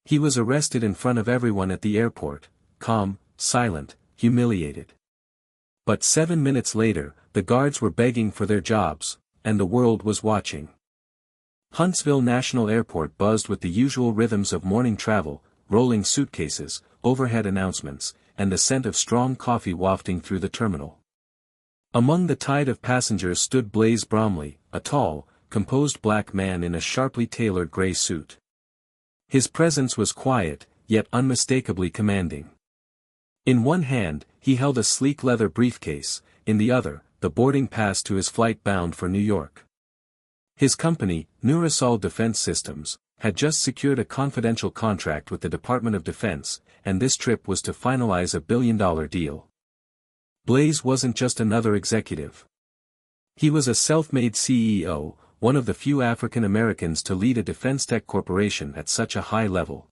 He was arrested in front of everyone at the airport, calm, silent, humiliated. But 7 minutes later, the guards were begging for their jobs, and the world was watching. Huntsville National Airport buzzed with the usual rhythms of morning travel, rolling suitcases, overhead announcements, and the scent of strong coffee wafting through the terminal. Among the tide of passengers stood Blaze Bromley, a tall, composed black man in a sharply tailored gray suit. His presence was quiet, yet unmistakably commanding. In one hand, he held a sleek leather briefcase, in the other, the boarding pass to his flight bound for New York. His company, Nurasol Defense Systems, had just secured a confidential contract with the Department of Defense, and this trip was to finalize a billion-dollar deal. Blaze wasn't just another executive. He was a self-made CEO, one of the few African Americans to lead a defense tech corporation at such a high level.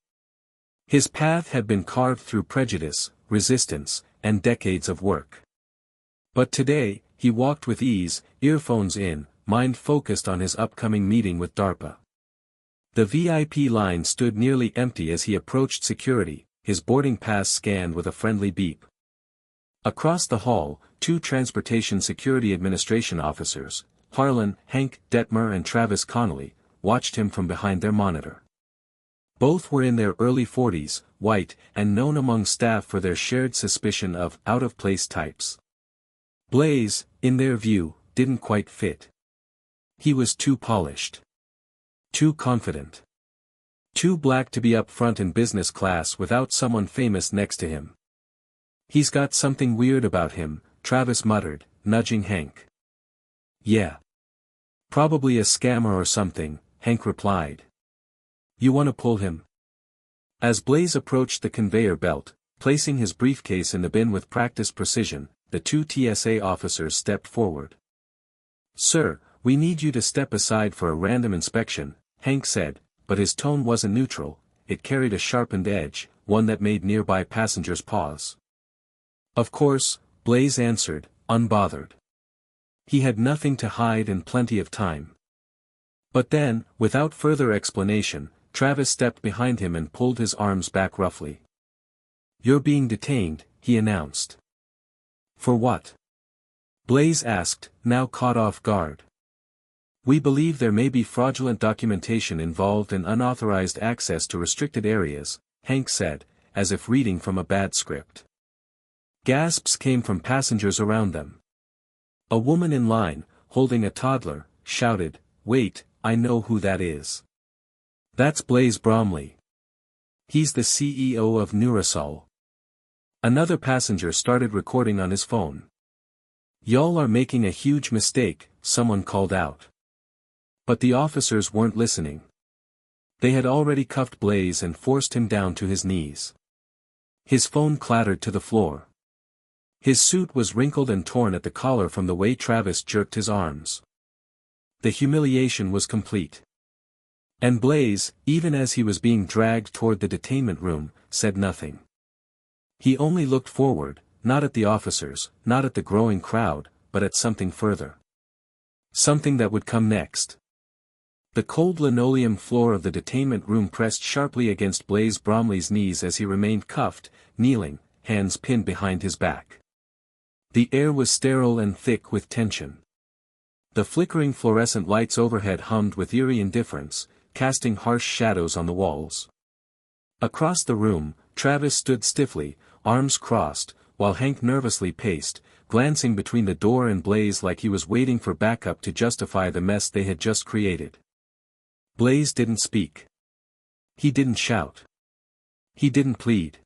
His path had been carved through prejudice, resistance, and decades of work. But today, he walked with ease, earphones in, mind focused on his upcoming meeting with DARPA. The VIP line stood nearly empty as he approached security, his boarding pass scanned with a friendly beep. Across the hall, two Transportation Security Administration officers, Harlan, Hank Detmer and Travis Connolly, watched him from behind their monitor. Both were in their early 40s, white, and known among staff for their shared suspicion of out-of-place types. Blaze, in their view, didn't quite fit. He was too polished. Too confident. Too black to be up front in business class without someone famous next to him. "He's got something weird about him," Travis muttered, nudging Hank. "Yeah. Probably a scammer or something," Hank replied. "You want to pull him?" As Blaze approached the conveyor belt, placing his briefcase in the bin with practiced precision, the two TSA officers stepped forward. "Sir, we need you to step aside for a random inspection," Hank said, but his tone wasn't neutral, it carried a sharpened edge, one that made nearby passengers pause. "Of course," Blaze answered, unbothered. He had nothing to hide and plenty of time. But then, without further explanation, Travis stepped behind him and pulled his arms back roughly. "You're being detained," he announced. "For what?" Blaze asked, now caught off guard. "We believe there may be fraudulent documentation involved and unauthorized access to restricted areas," Hank said, as if reading from a bad script. Gasps came from passengers around them. A woman in line, holding a toddler, shouted, "Wait, I know who that is. That's Blaze Bromley. He's the CEO of Nurasol." Another passenger started recording on his phone. "Y'all are making a huge mistake," someone called out. But the officers weren't listening. They had already cuffed Blaze and forced him down to his knees. His phone clattered to the floor. His suit was wrinkled and torn at the collar from the way Travis jerked his arms. The humiliation was complete. And Blaze, even as he was being dragged toward the detainment room, said nothing. He only looked forward, not at the officers, not at the growing crowd, but at something further. Something that would come next. The cold linoleum floor of the detainment room pressed sharply against Blaze Bromley's knees as he remained cuffed, kneeling, hands pinned behind his back. The air was sterile and thick with tension. The flickering fluorescent lights overhead hummed with eerie indifference, casting harsh shadows on the walls. Across the room, Travis stood stiffly, arms crossed, while Hank nervously paced, glancing between the door and Blaze like he was waiting for backup to justify the mess they had just created. Blaze didn't speak. He didn't shout. He didn't plead.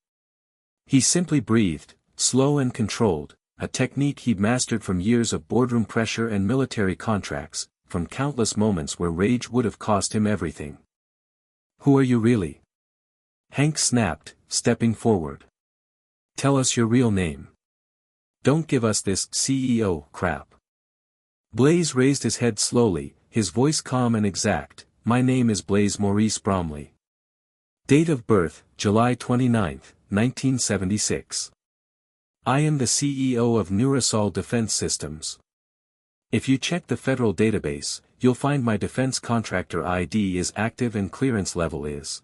He simply breathed, slow and controlled, a technique he'd mastered from years of boardroom pressure and military contracts, from countless moments where rage would have cost him everything. "Who are you really?" Hank snapped, stepping forward. "Tell us your real name. Don't give us this CEO crap." Blaze raised his head slowly, his voice calm and exact. "My name is Blaze Maurice Bromley. Date of birth, July 29, 1976. I am the CEO of Nurasol Defense Systems. If you check the federal database, you'll find my defense contractor ID is active and clearance level is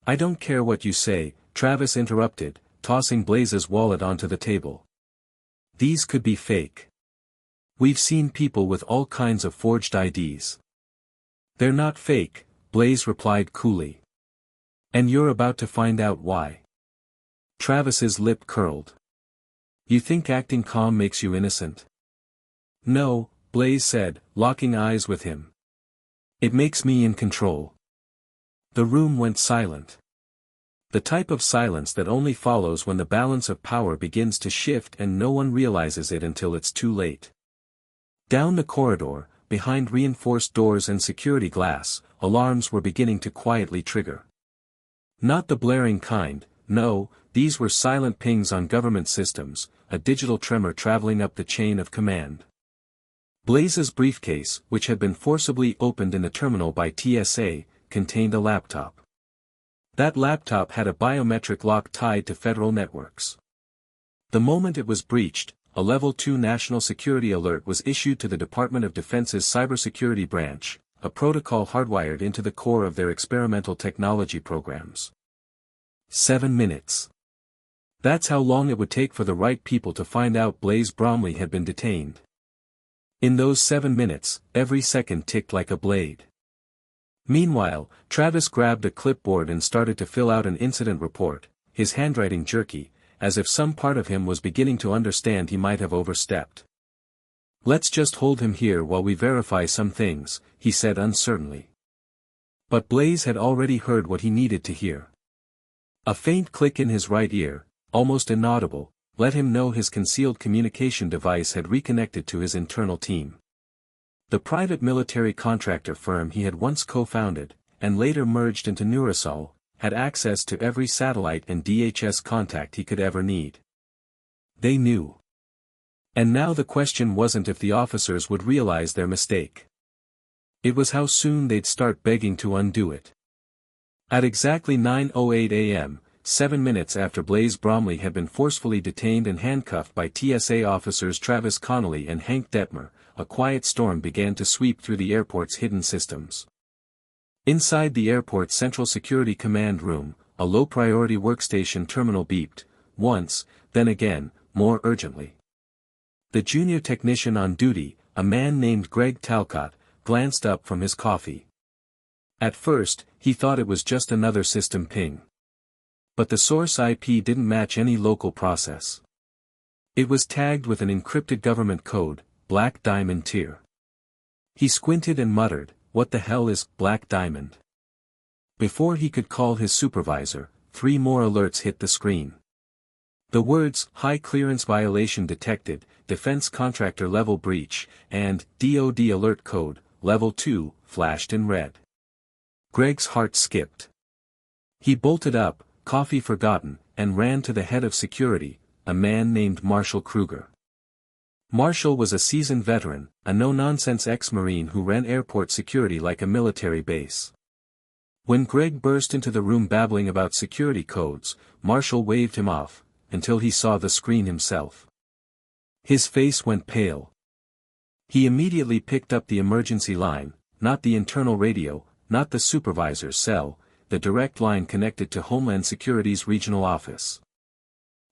I don't care what you say, Travis interrupted, tossing Blaze's wallet onto the table. These could be fake. We've seen people with all kinds of forged IDs. They're not fake, Blaze replied coolly. And you're about to find out why. Travis's lip curled. You think acting calm makes you innocent? No, Blaze said, locking eyes with him. It makes me in control. The room went silent. The type of silence that only follows when the balance of power begins to shift and no one realizes it until it's too late. Down the corridor, behind reinforced doors and security glass, alarms were beginning to quietly trigger. Not the blaring kind, no, these were silent pings on government systems, a digital tremor traveling up the chain of command. Blaze's briefcase, which had been forcibly opened in the terminal by TSA, contained a laptop. That laptop had a biometric lock tied to federal networks. The moment it was breached, a Level 2 national security alert was issued to the Department of Defense's cybersecurity branch, a protocol hardwired into the core of their experimental technology programs. 7 minutes. That's how long it would take for the right people to find out Blaze Bromley had been detained. In those 7 minutes, every second ticked like a blade. Meanwhile, Travis grabbed a clipboard and started to fill out an incident report, his handwriting jerky, as if some part of him was beginning to understand he might have overstepped. Let's just hold him here while we verify some things, he said uncertainly. But Blaze had already heard what he needed to hear. A faint click in his right ear, almost inaudible, let him know his concealed communication device had reconnected to his internal team. The private military contractor firm he had once co-founded, and later merged into Nurasol, had access to every satellite and DHS contact he could ever need. They knew. And now the question wasn't if the officers would realize their mistake. It was how soon they'd start begging to undo it. At exactly 9:08 a.m., 7 minutes after Blaze Bromley had been forcefully detained and handcuffed by TSA officers Travis Connolly and Hank Detmer, a quiet storm began to sweep through the airport's hidden systems. Inside the airport's Central Security Command room, a low-priority workstation terminal beeped, once, then again, more urgently. The junior technician on duty, a man named Greg Talcott, glanced up from his coffee. At first, he thought it was just another system ping. But the source IP didn't match any local process. It was tagged with an encrypted government code, Black Diamond Tier. He squinted and muttered, "What the hell is Black Diamond?" Before he could call his supervisor, 3 more alerts hit the screen. The words, "High Clearance Violation Detected, Defense Contractor Level Breach," and "DoD Alert Code, Level 2, flashed in red. Greg's heart skipped. He bolted up, coffee forgotten, and ran to the head of security, a man named Marshall Kruger. Marshall was a seasoned veteran, a no-nonsense ex-Marine who ran airport security like a military base. When Greg burst into the room babbling about security codes, Marshall waved him off, until he saw the screen himself. His face went pale. He immediately picked up the emergency line, not the internal radio, not the supervisor's cell, the direct line connected to Homeland Security's regional office.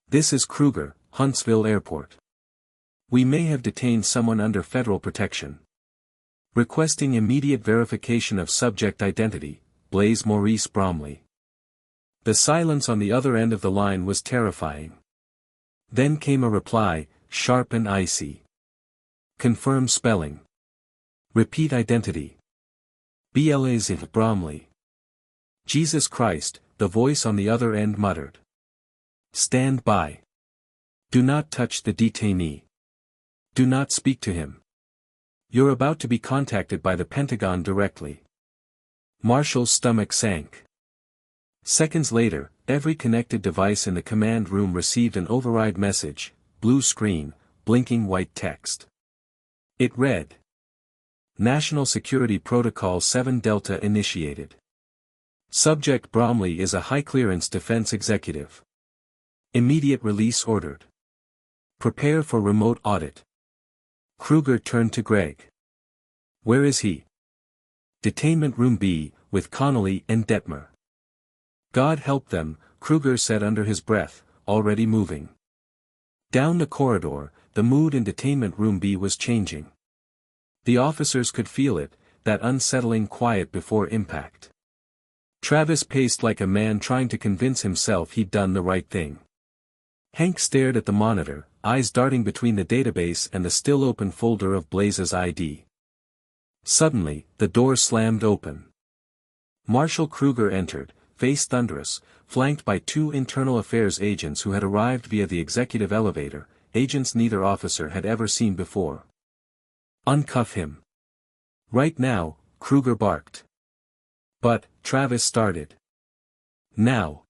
"This is Kruger, Huntsville Airport. We may have detained someone under federal protection. Requesting immediate verification of subject identity, Blaze Maurice Bromley." The silence on the other end of the line was terrifying. Then came a reply, sharp and icy. "Confirm spelling. Repeat identity. Blaze Bromley." "Jesus Christ," the voice on the other end muttered. "Stand by. Do not touch the detainee. Do not speak to him. You're about to be contacted by the Pentagon directly." Marshall's stomach sank. Seconds later, every connected device in the command room received an override message, blue screen, blinking white text. It read, "National Security Protocol 7 Delta initiated. Subject Bromley is a high-clearance defense executive. Immediate release ordered. Prepare for remote audit." Kruger turned to Greg. "Where is he?" "Detainment Room B, with Connolly and Detmer." God help them, Kruger said under his breath, already moving. Down the corridor, the mood in detainment room B was changing. The officers could feel it, that unsettling quiet before impact. Travis paced like a man trying to convince himself he'd done the right thing. Hank stared at the monitor, eyes darting between the database and the still open folder of Blaze's ID. Suddenly, the door slammed open. Marshal Kruger entered, face thunderous, flanked by two internal affairs agents who had arrived via the executive elevator, agents neither officer had ever seen before. "Uncuff him. Right now," Kruger barked. "But," Travis started. "Now."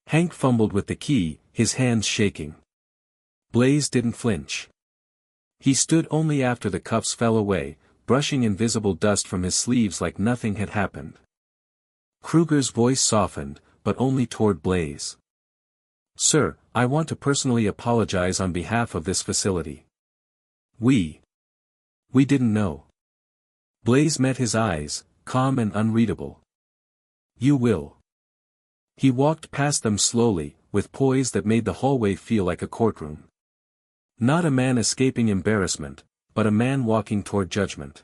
Hank fumbled with the key, his hands shaking. Blaze didn't flinch. He stood only after the cuffs fell away, brushing invisible dust from his sleeves like nothing had happened. Kruger's voice softened, but only toward Blaze. "Sir, I want to personally apologize on behalf of this facility. We didn't know." Blaze met his eyes, calm and unreadable. "You will." He walked past them slowly, with poise that made the hallway feel like a courtroom. Not a man escaping embarrassment, but a man walking toward judgment.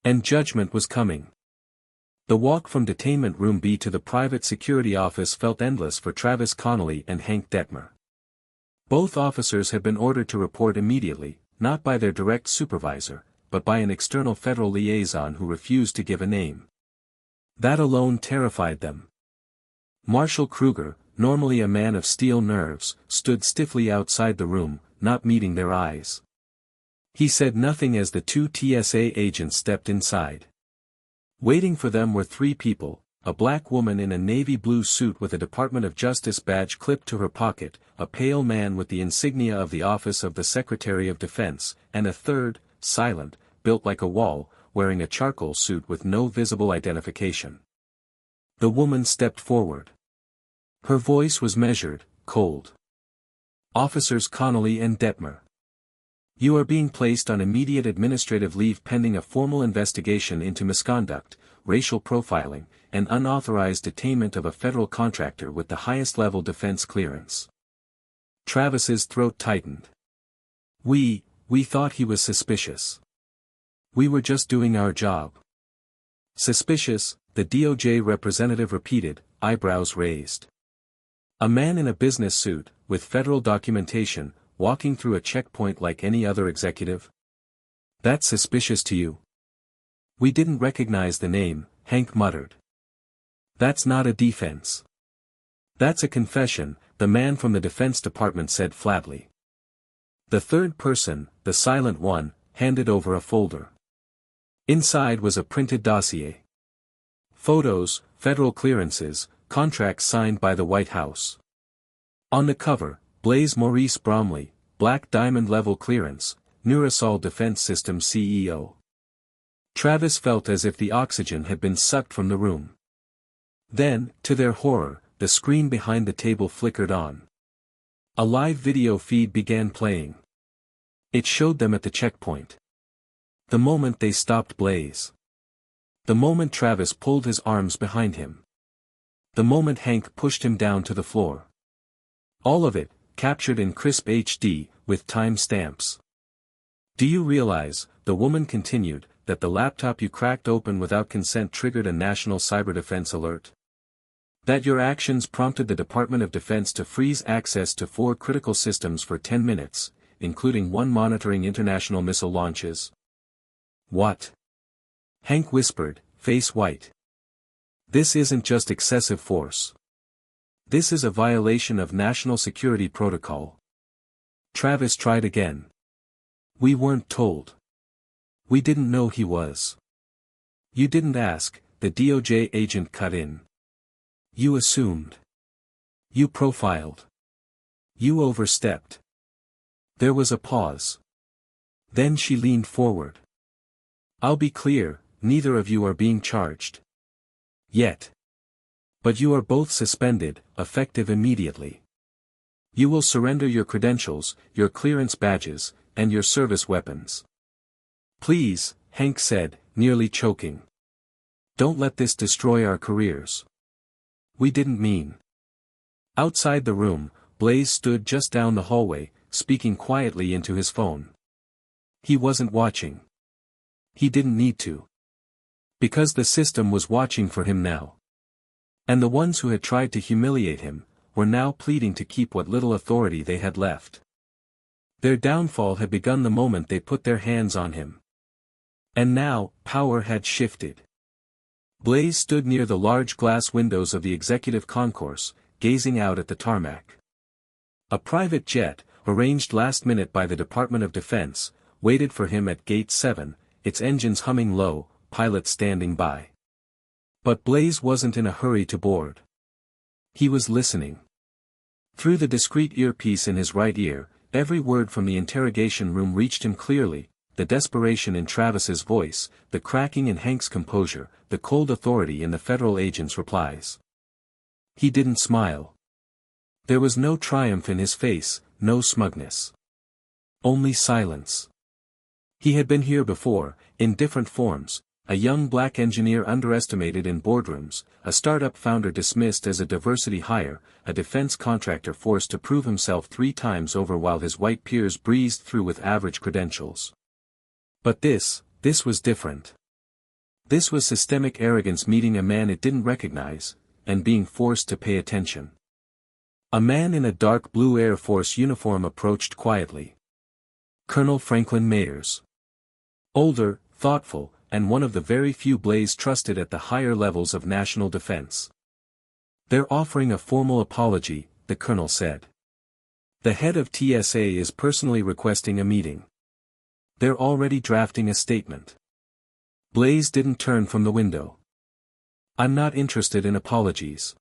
And judgment was coming. The walk from detainment room B to the private security office felt endless for Travis Connolly and Hank Detmer. Both officers had been ordered to report immediately, not by their direct supervisor, but by an external federal liaison who refused to give a name. That alone terrified them. Marshal Kruger, normally a man of steel nerves, stood stiffly outside the room, not meeting their eyes. He said nothing as the two TSA agents stepped inside. Waiting for them were three people, a black woman in a navy blue suit with a Department of Justice badge clipped to her pocket, a pale man with the insignia of the Office of the Secretary of Defense, and a third, silent, built like a wall, wearing a charcoal suit with no visible identification. The woman stepped forward. Her voice was measured, cold. "Officers Connolly and Detmer. You are being placed on immediate administrative leave pending a formal investigation into misconduct, racial profiling, and unauthorized detainment of a federal contractor with the highest level defense clearance." Travis's throat tightened. We thought he was suspicious. We were just doing our job." "Suspicious," the DOJ representative repeated, eyebrows raised. "A man in a business suit, with federal documentation, walking through a checkpoint like any other executive? That's suspicious to you?" "We didn't recognize the name," Hank muttered. "That's not a defense. That's a confession," the man from the Defense Department said flatly. The third person, the silent one, handed over a folder. Inside was a printed dossier. Photos, federal clearances, contracts signed by the White House. On the cover, Blaze Maurice Bromley, Black Diamond Level Clearance, Nurasol Defense Systems CEO. Travis felt as if the oxygen had been sucked from the room. Then, to their horror, the screen behind the table flickered on. A live video feed began playing. It showed them at the checkpoint. The moment they stopped Blaze. The moment Travis pulled his arms behind him. The moment Hank pushed him down to the floor. All of it, captured in crisp HD, with time stamps. "Do you realize," the woman continued, "that the laptop you cracked open without consent triggered a national cyber defense alert? That your actions prompted the Department of Defense to freeze access to 4 critical systems for 10 minutes, including one monitoring international missile launches?" "What?" Hank whispered, face white. "This isn't just excessive force. This is a violation of national security protocol." Travis tried again. "We weren't told. We didn't know he was." "You didn't ask," the DOJ agent cut in. "You assumed. You profiled. You overstepped." There was a pause. Then she leaned forward. "I'll be clear, neither of you are being charged. Yet. But you are both suspended, effective immediately. You will surrender your credentials, your clearance badges, and your service weapons." "Please," Hank said, nearly choking. "Don't let this destroy our careers." We didn't mean. Outside the room, Blaze stood just down the hallway, speaking quietly into his phone. He wasn't watching. He didn't need to. Because the system was watching for him now. And the ones who had tried to humiliate him, were now pleading to keep what little authority they had left. Their downfall had begun the moment they put their hands on him. And now, power had shifted. Blaze stood near the large glass windows of the executive concourse, gazing out at the tarmac. A private jet, arranged last minute by the Department of Defense, waited for him at Gate 7, its engines humming low, pilots standing by. But Blaze wasn't in a hurry to board. He was listening. Through the discreet earpiece in his right ear, every word from the interrogation room reached him clearly, the desperation in Travis's voice, the cracking in Hank's composure, the cold authority in the federal agent's replies. He didn't smile. There was no triumph in his face, no smugness. Only silence. He had been here before, in different forms, a young black engineer underestimated in boardrooms, a startup founder dismissed as a diversity hire, a defense contractor forced to prove himself 3 times over while his white peers breezed through with average credentials. But this was different. This was systemic arrogance meeting a man it didn't recognize, and being forced to pay attention. A man in a dark blue Air Force uniform approached quietly. Colonel Franklin Mayers. Older, thoughtful, and one of the very few Blaze trusted at the higher levels of national defense. They're offering a formal apology, the colonel said. The head of TSA is personally requesting a meeting. They're already drafting a statement. Blaze didn't turn from the window. I'm not interested in apologies.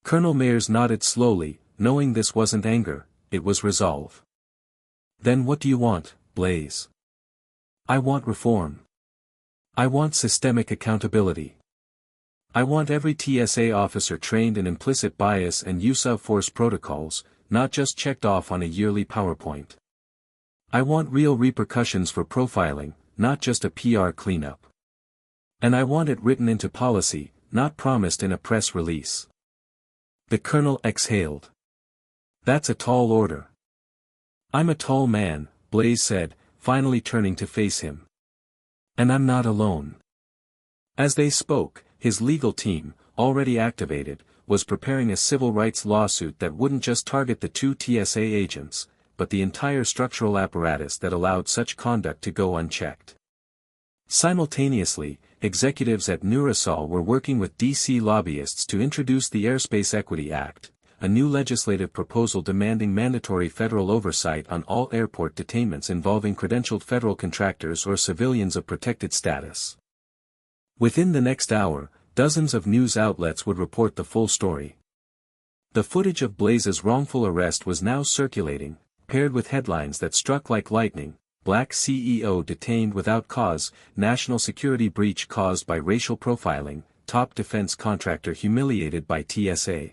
Colonel Mayers nodded slowly, knowing this wasn't anger, it was resolve. Then what do you want, Blaze? I want reform. I want systemic accountability. I want every TSA officer trained in implicit bias and use of force protocols, not just checked off on a yearly PowerPoint. I want real repercussions for profiling, not just a PR cleanup. And I want it written into policy, not promised in a press release. The colonel exhaled. That's a tall order. I'm a tall man, Blaze said, finally turning to face him. And I'm not alone. As they spoke, his legal team, already activated, was preparing a civil rights lawsuit that wouldn't just target the 2 TSA agents, but the entire structural apparatus that allowed such conduct to go unchecked. Simultaneously, executives at Nurasol were working with D.C. lobbyists to introduce the Airspace Equity Act, a new legislative proposal demanding mandatory federal oversight on all airport detainments involving credentialed federal contractors or civilians of protected status. Within the next hour, dozens of news outlets would report the full story. The footage of Blaze's wrongful arrest was now circulating, paired with headlines that struck like lightning: Black CEO detained without cause, national security breach caused by racial profiling, top defense contractor humiliated by TSA.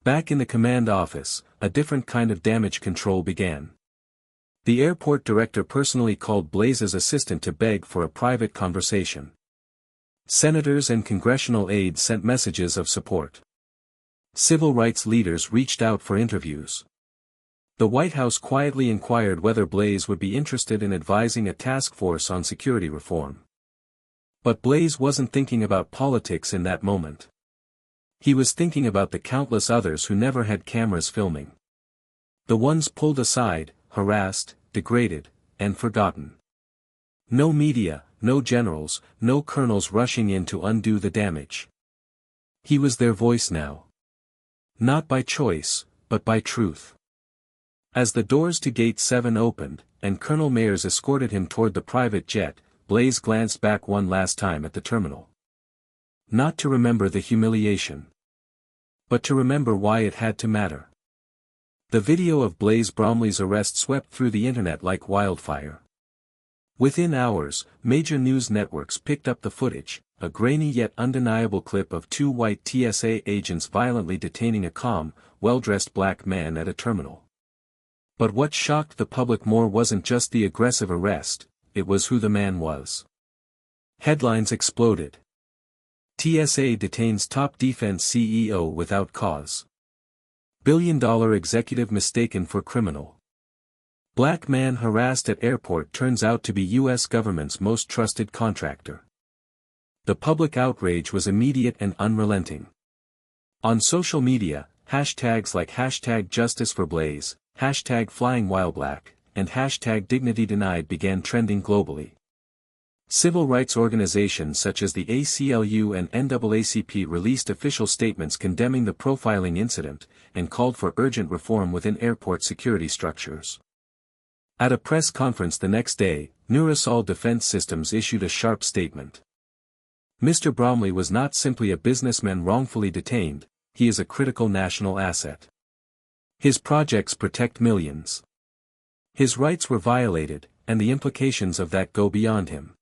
Back in the command office, a different kind of damage control began. The airport director personally called Blaze's assistant to beg for a private conversation. Senators and congressional aides sent messages of support. Civil rights leaders reached out for interviews. The White House quietly inquired whether Blaze would be interested in advising a task force on security reform. But Blaze wasn't thinking about politics in that moment. He was thinking about the countless others who never had cameras filming. The ones pulled aside, harassed, degraded, and forgotten. No media, no generals, no colonels rushing in to undo the damage. He was their voice now. Not by choice, but by truth. As the doors to Gate 7 opened, and Colonel Mayers escorted him toward the private jet, Blaze glanced back one last time at the terminal. Not to remember the humiliation, but to remember why it had to matter. The video of Blaze Bromley's arrest swept through the internet like wildfire. Within hours, major news networks picked up the footage, a grainy yet undeniable clip of 2 white TSA agents violently detaining a calm, well-dressed black man at a terminal. But what shocked the public more wasn't just the aggressive arrest, it was who the man was. Headlines exploded. TSA detains top defense CEO without cause. Billion-dollar executive mistaken for criminal. Black man harassed at airport turns out to be U.S. government's most trusted contractor. The public outrage was immediate and unrelenting. On social media, hashtags like #JusticeForBlaze, #FlyingWhileBlack, and #DignityDenied began trending globally. Civil rights organizations such as the ACLU and NAACP released official statements condemning the profiling incident, and called for urgent reform within airport security structures. At a press conference the next day, Nurasol Defense Systems issued a sharp statement. Mr. Bromley was not simply a businessman wrongfully detained, he is a critical national asset. His projects protect millions. His rights were violated, and the implications of that go beyond him.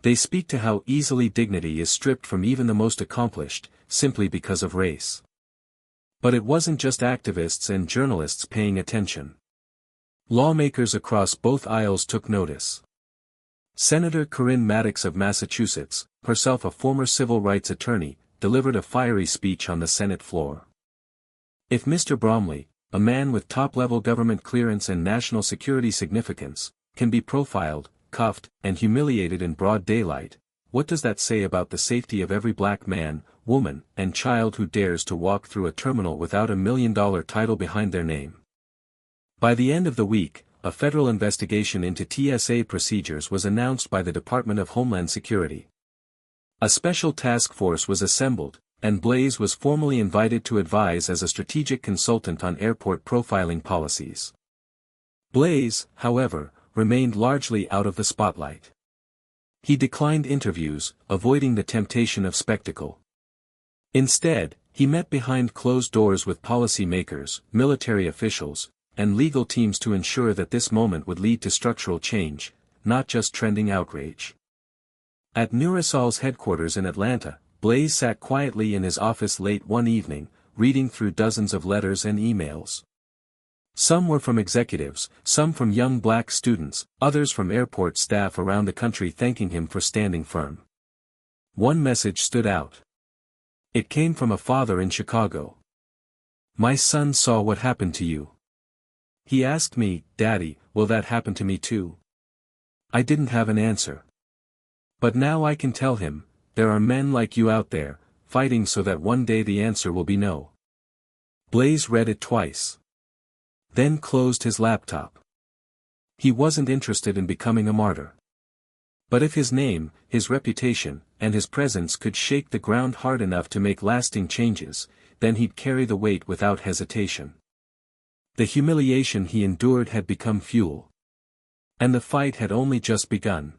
They speak to how easily dignity is stripped from even the most accomplished, simply because of race. But it wasn't just activists and journalists paying attention. Lawmakers across both aisles took notice. Senator Corinne Maddox of Massachusetts, herself a former civil rights attorney, delivered a fiery speech on the Senate floor. If Mr. Bromley, a man with top-level government clearance and national security significance, can be profiled, cuffed, and humiliated in broad daylight, what does that say about the safety of every black man, woman, and child who dares to walk through a terminal without a million-dollar title behind their name? By the end of the week, a federal investigation into TSA procedures was announced by the Department of Homeland Security. A special task force was assembled, and Blaze was formally invited to advise as a strategic consultant on airport profiling policies. Blaze, however, remained largely out of the spotlight. He declined interviews, avoiding the temptation of spectacle. Instead, he met behind closed doors with policymakers, military officials, and legal teams to ensure that this moment would lead to structural change, not just trending outrage. At Nurasol's headquarters in Atlanta, Blaze sat quietly in his office late one evening, reading through dozens of letters and emails. Some were from executives, some from young black students, others from airport staff around the country thanking him for standing firm. One message stood out. It came from a father in Chicago. "My son saw what happened to you. He asked me, 'Daddy, will that happen to me too?' I didn't have an answer. But now I can tell him, there are men like you out there, fighting so that one day the answer will be no." Blaze read it twice. Then closed his laptop. He wasn't interested in becoming a martyr. But if his name, his reputation, and his presence could shake the ground hard enough to make lasting changes, then he'd carry the weight without hesitation. The humiliation he endured had become fuel. And the fight had only just begun.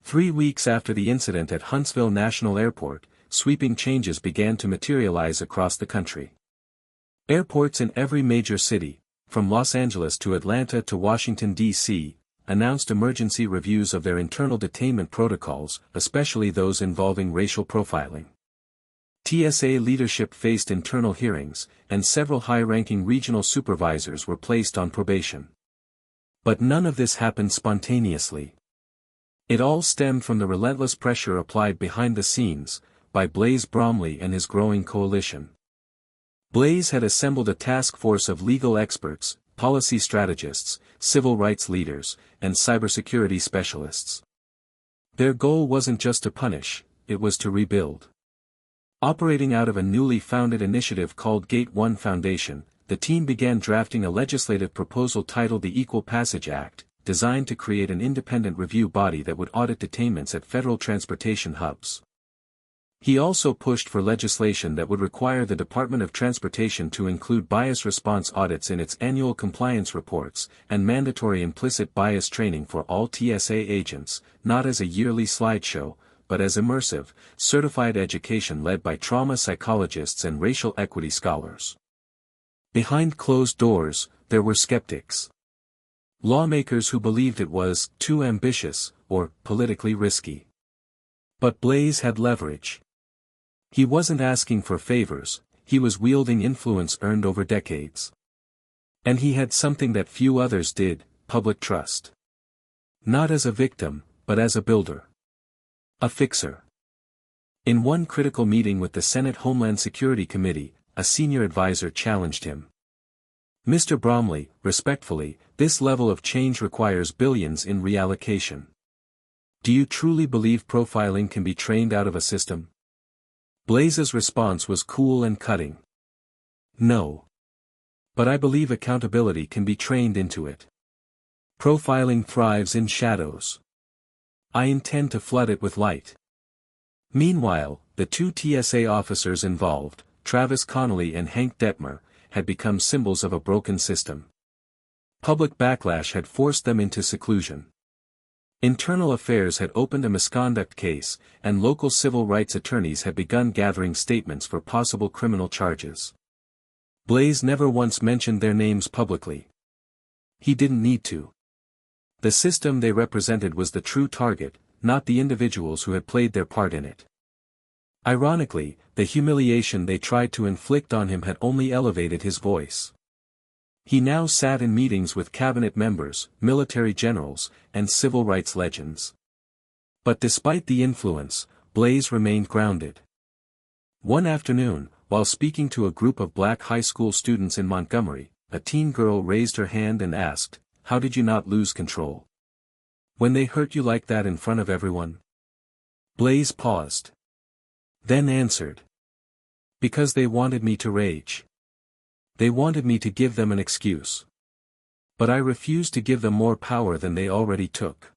3 weeks after the incident at Huntsville National Airport, sweeping changes began to materialize across the country. Airports in every major city, from Los Angeles to Atlanta to Washington, D.C., announced emergency reviews of their internal detainment protocols, especially those involving racial profiling. TSA leadership faced internal hearings, and several high-ranking regional supervisors were placed on probation. But none of this happened spontaneously. It all stemmed from the relentless pressure applied behind the scenes, by Blaze Bromley and his growing coalition. Blaze had assembled a task force of legal experts, policy strategists, civil rights leaders, and cybersecurity specialists. Their goal wasn't just to punish, it was to rebuild. Operating out of a newly founded initiative called Gate 1 Foundation, the team began drafting a legislative proposal titled the Equal Passage Act, designed to create an independent review body that would audit detainments at federal transportation hubs. He also pushed for legislation that would require the Department of Transportation to include bias response audits in its annual compliance reports, and mandatory implicit bias training for all TSA agents, not as a yearly slideshow, but as immersive, certified education led by trauma psychologists and racial equity scholars. Behind closed doors, there were skeptics. Lawmakers who believed it was too ambitious, or politically risky. But Blaze had leverage. He wasn't asking for favors, he was wielding influence earned over decades. And he had something that few others did, public trust. Not as a victim, but as a builder. A fixer. In one critical meeting with the Senate Homeland Security Committee, a senior advisor challenged him. "Mr. Bromley, respectfully, this level of change requires billions in reallocation. Do you truly believe profiling can be trained out of a system?" Blaze's response was cool and cutting. "No. But I believe accountability can be trained into it. Profiling thrives in shadows. I intend to flood it with light." Meanwhile, the two TSA officers involved, Travis Connolly and Hank Detmer, had become symbols of a broken system. Public backlash had forced them into seclusion. Internal Affairs had opened a misconduct case, and local civil rights attorneys had begun gathering statements for possible criminal charges. Blaze never once mentioned their names publicly. He didn't need to. The system they represented was the true target, not the individuals who had played their part in it. Ironically, the humiliation they tried to inflict on him had only elevated his voice. He now sat in meetings with cabinet members, military generals, and civil rights legends. But despite the influence, Blaze remained grounded. One afternoon, while speaking to a group of black high school students in Montgomery, a teen girl raised her hand and asked, "How did you not lose control? When they hurt you like that in front of everyone?" Blaze paused. Then answered. "Because they wanted me to rage. They wanted me to give them an excuse. But I refused to give them more power than they already took."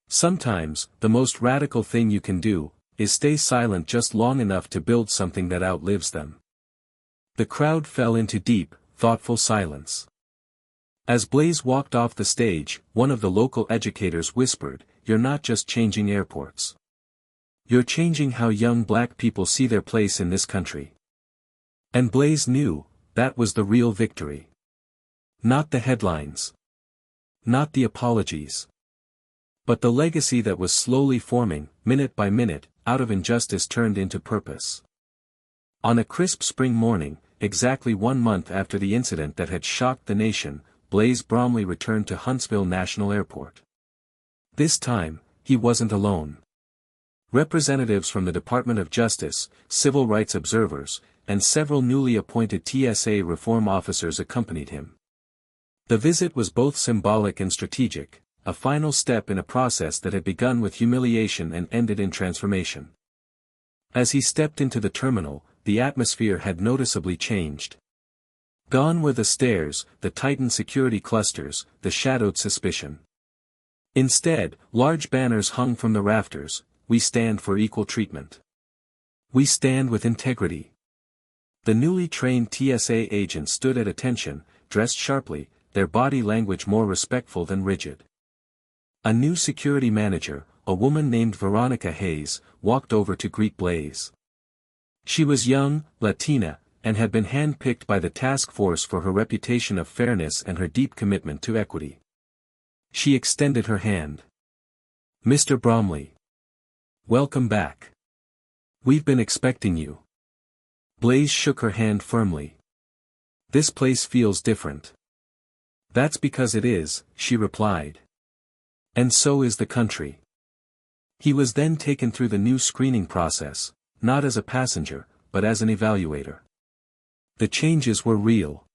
Sometimes, the most radical thing you can do, is stay silent just long enough to build something that outlives them. The crowd fell into deep, thoughtful silence. As Blaze walked off the stage, one of the local educators whispered, "You're not just changing airports. You're changing how young black people see their place in this country." And Blaze knew, that was the real victory. Not the headlines. Not the apologies. But the legacy that was slowly forming, minute by minute, out of injustice turned into purpose. On a crisp spring morning, exactly 1 month after the incident that had shocked the nation, Blaze Bromley returned to Huntsville National Airport. This time, he wasn't alone. Representatives from the Department of Justice, civil rights observers, and several newly appointed TSA reform officers accompanied him. The visit was both symbolic and strategic, a final step in a process that had begun with humiliation and ended in transformation. As he stepped into the terminal, the atmosphere had noticeably changed. Gone were the stares, the tightened security clusters, the shadowed suspicion. Instead, large banners hung from the rafters, "We stand for equal treatment. We stand with integrity." The newly trained TSA agents stood at attention, dressed sharply, their body language more respectful than rigid. A new security manager, a woman named Veronica Hayes, walked over to greet Blaze. She was young, Latina, and had been handpicked by the task force for her reputation of fairness and her deep commitment to equity. She extended her hand. "Mr. Bromley. Welcome back. We've been expecting you." Blaze shook her hand firmly. "This place feels different." "That's because it is," she replied. "And so is the country." He was then taken through the new screening process, not as a passenger, but as an evaluator. The changes were real.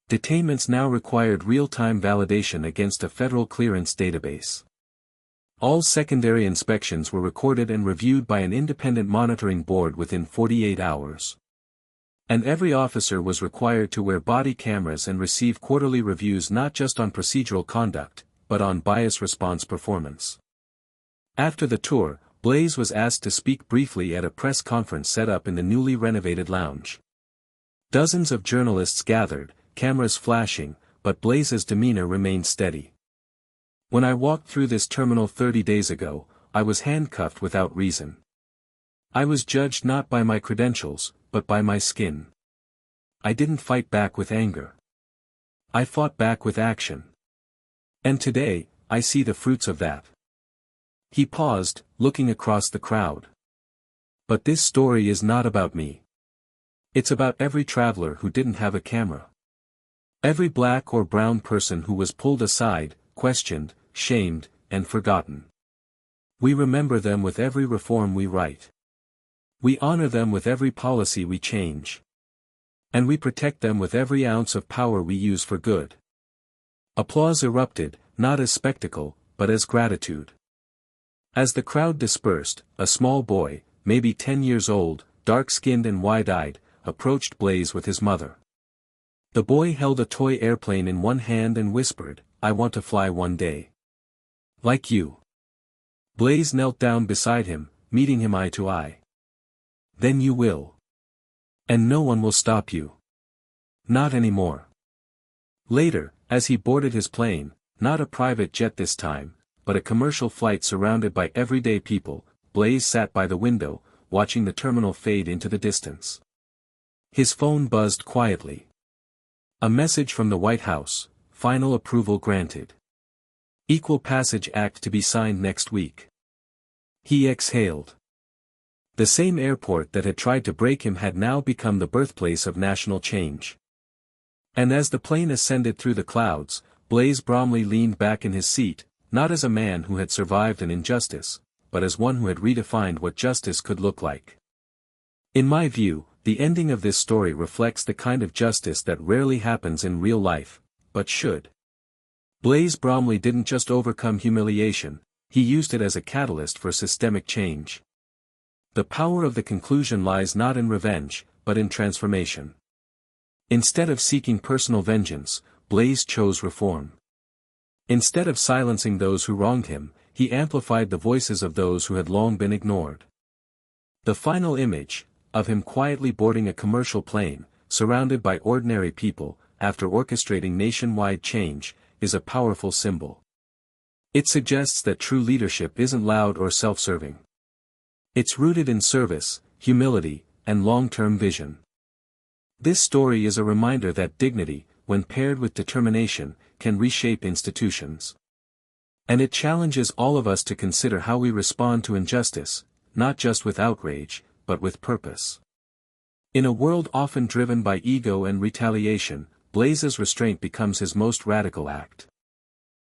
Detainments now required real-time validation against a federal clearance database. All secondary inspections were recorded and reviewed by an independent monitoring board within 48 hours. And every officer was required to wear body cameras and receive quarterly reviews not just on procedural conduct, but on bias response performance. After the tour, Blaze was asked to speak briefly at a press conference set up in the newly renovated lounge. Dozens of journalists gathered, cameras flashing, but Blaze's demeanor remained steady. "When I walked through this terminal 30 days ago, I was handcuffed without reason. I was judged not by my credentials, but by my skin. I didn't fight back with anger. I fought back with action. And today, I see the fruits of that." He paused, looking across the crowd. "But this story is not about me. It's about every traveler who didn't have a camera. Every black or brown person who was pulled aside, questioned, shamed, and forgotten. We remember them with every reform we write. We honor them with every policy we change. And we protect them with every ounce of power we use for good. Applause erupted, not as spectacle, but as gratitude. As the crowd dispersed, a small boy, maybe 10 years old, dark-skinned and wide-eyed, approached Blaze with his mother. The boy held a toy airplane in one hand and whispered, "I want to fly one day. Like you." Blaze knelt down beside him, meeting him eye to eye. "Then you will. And no one will stop you. Not anymore." Later, as he boarded his plane, not a private jet this time, but a commercial flight surrounded by everyday people, Blaze sat by the window, watching the terminal fade into the distance. His phone buzzed quietly. A message from the White House: final approval granted. Equal Passage Act to be signed next week. He exhaled. The same airport that had tried to break him had now become the birthplace of national change. And as the plane ascended through the clouds, Blaze Bromley leaned back in his seat, not as a man who had survived an injustice, but as one who had redefined what justice could look like. In my view, the ending of this story reflects the kind of justice that rarely happens in real life, but should. Blaze Bromley didn't just overcome humiliation, he used it as a catalyst for systemic change. The power of the conclusion lies not in revenge, but in transformation. Instead of seeking personal vengeance, Blaze chose reform. Instead of silencing those who wronged him, he amplified the voices of those who had long been ignored. The final image, of him quietly boarding a commercial plane, surrounded by ordinary people, after orchestrating nationwide change, is a powerful symbol. It suggests that true leadership isn't loud or self-serving. It's rooted in service, humility, and long-term vision. This story is a reminder that dignity, when paired with determination, can reshape institutions. And it challenges all of us to consider how we respond to injustice, not just with outrage, but with purpose. In a world often driven by ego and retaliation, Blaze's restraint becomes his most radical act.